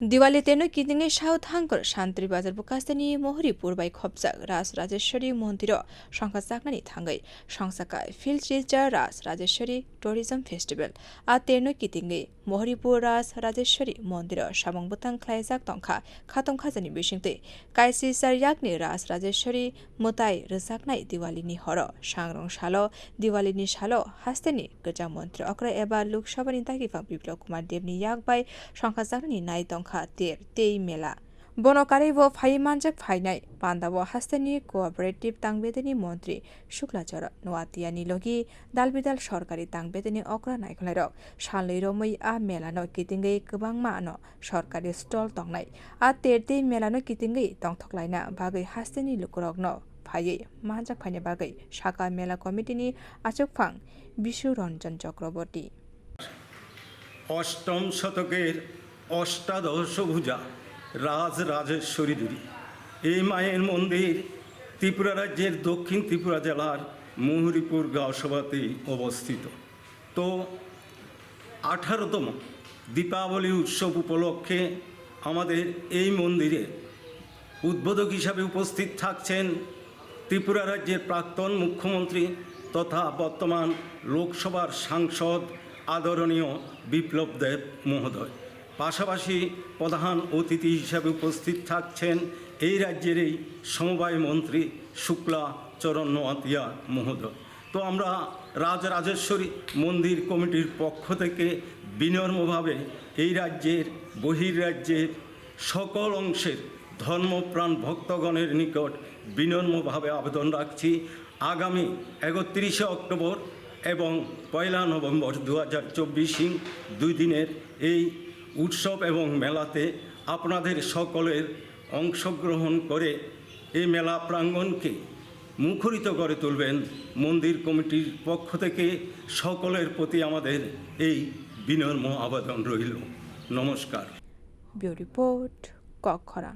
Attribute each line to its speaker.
Speaker 1: दिवालीते no किदिंगे south हांकर शान्ति बाजार बुकास्तानि Mohripur bye खबजाक Raj Rajeshwari मन्दिर songsajaknai थांगै songsakai field रिजार Raj Rajeshwari tourism festival आ तेरनो किदिंगे मोहरीपुर राज राजेश्वरी मन्दिर साबंग बुतां ख्लाइजाक तंखा खातम खाजानि बिसिंते काइसि सारयाकनि राज राजेश्वरी मुताय रोजाकनाय दिवालीनि हर सांग्रं सालो दिवालीनि सालो हास्तेनि गोजा मन्त्री अक्र एबा लोकसभानि तागिफां बिप्लव कुमार देवनि याक बाय songsajaknai नाय तेर तेई मेला बनकारि वो फाइमानजक फाइनाय पान्दा वो हास्तेनि कोअपारेटिव तांगबेदेनि मन्त्री शुक्लाचर नवातियानि लगी दालबिदाल सरकारि तांगबेदेनि अक्रा नायखलायरक सानलै रमै आ मेलानो कितिंगै गोबांमा न सरकारि स्टल तंनाय आ तेर तेई मेलानो कितिंगै तंथकलायना बागै हास्तेनि लुकुरकनो फायै मानजक फाइने बागै शाखा मेला कमिटिनि आचकफां विशु रंजन चक्रवर्ती
Speaker 2: অষ্টম শতকের অষ্টাদশভুজা রাজ রাজেশ্বরী দেবী এই মায়ের মন্দির ত্রিপুরা রাজ্যের দক্ষিণ ত্রিপুরা জেলার মহুরিপুর গাঁওসভাতে অবস্থিত। তো 18তম দীপাবলি উৎসব উপলক্ষে আমাদের এই মন্দিরে উদ্বোধক হিসাবে উপস্থিত থাকছেন ত্রিপুরা রাজ্যের প্রাক্তন মুখ্যমন্ত্রী তথা বর্তমান লোকসভার সাংসদ আদরণীয় বিপ্লব দেব মহোদয়। পাশাপাশি প্রধান অতিথি হিসাবে উপস্থিত থাকছেন এই রাজ্যের এই সমবায় মন্ত্রী শুক্লা চরণ নোয়াতিয়া মহোদয়। তো আমরা রাজ রাজেশ্বরী মন্দির কমিটির পক্ষ থেকে বিনম্রভাবে এই রাজ্যের বহির্রাজ্যের সকল অংশের ধর্মপ্রাণ ভক্তগণের নিকট বিনম্রভাবে আবেদন রাখছি আগামী 31শে অক্টোবর এবং 1 নভেম্বর 2024 দুই দিনের এই উৎসব এবং মেলাতে আপনাদের সকলের অংশগ্রহণ করে এই মেলা প্রাঙ্গণকে মুখরিত করে তুলবেন। মন্দির কমিটির পক্ষ থেকে সকলের প্রতি আমাদের এই বিনম্র আবেদন রইল। নমস্কার।
Speaker 1: Bureau report কক্ষরা।